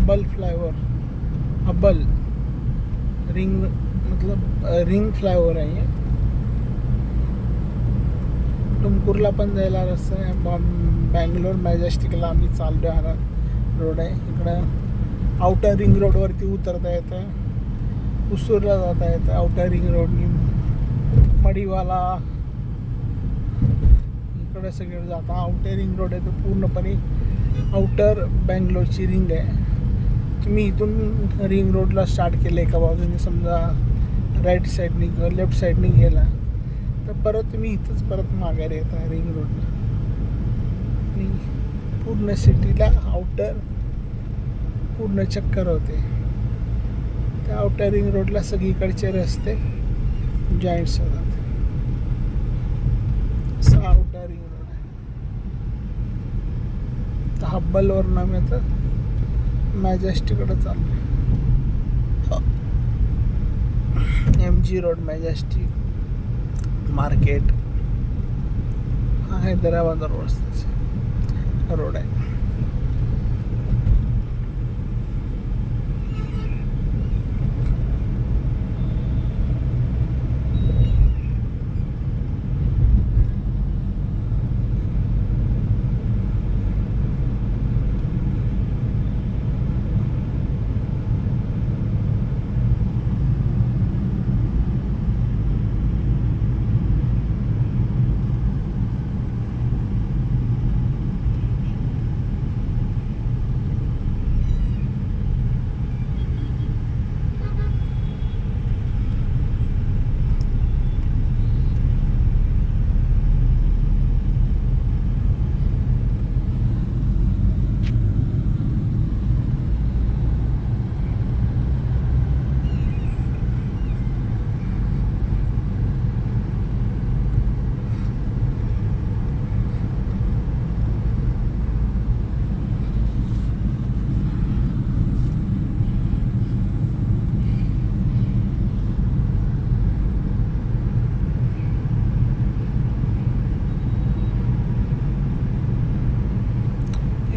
Hubble flyover, Hubble ring मतलब ring flyover आहे. तुमकुरला पण जायला रस्ता आहे. बँगलोर मॅजेस्टिकला आम्ही चाललो हा रोड आहे. इकडं आउटर रिंग रोडवरती उतरता येतं, उसूरला जाता येतं. आउटर रिंग रोडनी मडीवाला इकडे सगळे जाता. आउटर रिंग रोड आहे तो पूर्णपणे आउटर बँगलोरची रिंग आहे. तुम्ही इथून रिंग रोडला स्टार्ट केलं एका बाजूने, समजा राईट साईडनी किंवा लेफ्ट साईडनी गेला तर परत तुम्ही इथंच परत माघारी येता रिंग रोडला. आणि पूर्ण सिटीला आउटर पूर्ण चक्कर होते. त्या आउटर रिंग रोडला सगळीकडचे रस्ते जॉईंट्स होतात. असा आउटर रिंग रोड आहे. तर हब्बलवरून आम्ही आता मॅजेस्टिककडे चाललो. MG रोड, मॅजेस्टिक मार्केट हा हैदराबाद रस्त्याचा रोड आहे.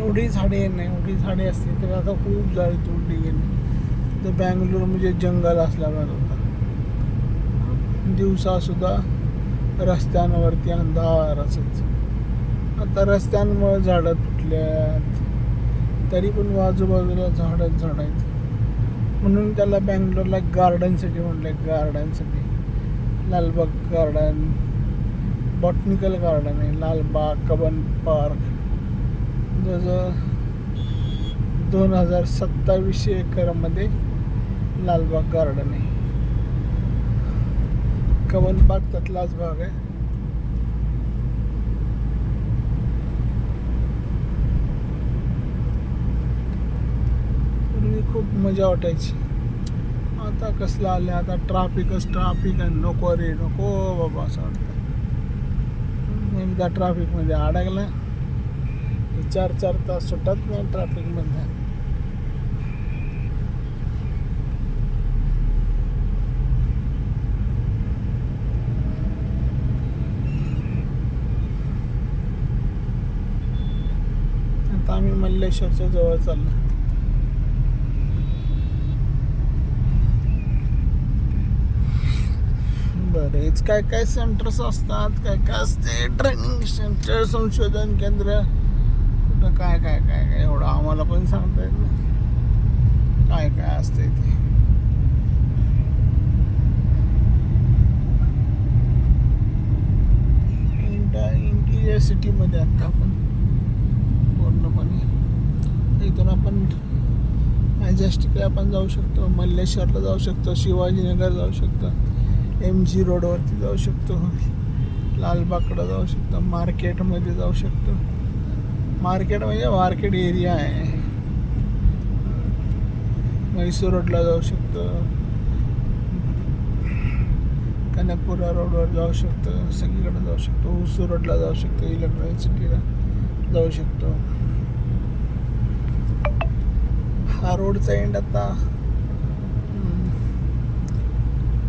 एवढी झाडे नाही, एवढी झाडे असते तर आता खूप झाडे तोडली गेली. तर बँगलोर म्हणजे जंगल असल्यावर होता. दिवसासुद्धा रस्त्यांवरती अंधार असच. आता रस्त्यांमुळे झाडं तुटल्यात, तरी पण आजूबाजूला झाडच झाड आहेत. म्हणून त्याला बँगलोरला गार्डन सिटी म्हटलं. Garden city, Lalbagh garden, botanical garden आहे, लालबाग कबन पार्क. जवळजवळ 2700 एकरमध्ये लालबाग गार्डन आहे. कबन पार्क त्यातलाच भाग आहे. पूर्वी खूप मजा वाटायची. आता कसलं आलं, आता ट्राफिकच ट्राफिक आहे. नको रे नको बाबा असं वाटतं. एकदा ट्राफिकमध्ये अडकला 4 तास सुटत नाही ट्रॅफिकमध्ये. आता आम्ही मल्लेश्वरच्या जवळ चाललो. बरेच काय काय सेंटर्स असतात, काय काय असते, ट्रेनिंग सेंटर, संशोधन केंद्र, काय काय काय काय एवढं आम्हाला पण सांगता येत नाही काय काय असतंय ते. इंटिरियर सिटीमध्ये आता आपण पूर्णपणे इथून आपण मॅजेस्टिकला आपण जाऊ शकतो, मल्लेश्वरला जाऊ शकतो, शिवाजीनगर जाऊ शकतो, MG रोडवरती जाऊ शकतो, लालबागकडं जाऊ शकतो, मार्केटमध्ये जाऊ शकतो. मार्केट म्हणजे मार्केट एरिया आहे. म्हैसूर रोडला जाऊ शकतो, कनकपुरा रोडवर जाऊ शकतो, सगळीकडे जाऊ शकतो. हुसूर रोडला जाऊ शकतो, इलेक्ट्रॉनिक सिटीला जाऊ शकतो. हा रोडचा एंड आता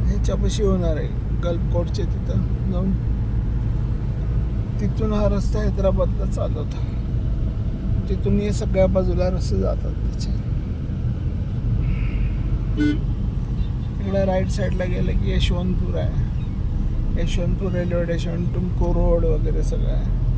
ह्याच्यापाशी होणार आहे, गल्फ कोर्टच्या तिथं जाऊन. तिथून हा रस्ता हैदराबादला चालवतो. तिथून हे सगळ्या बाजूला रस्ते जातात त्याचे. इकडे राईट साईडला गेलं की यशवंतपूर आहे. यशवंतपूर रेल्वे स्टेशन, टुमको रोड वगैरे सगळं आहे.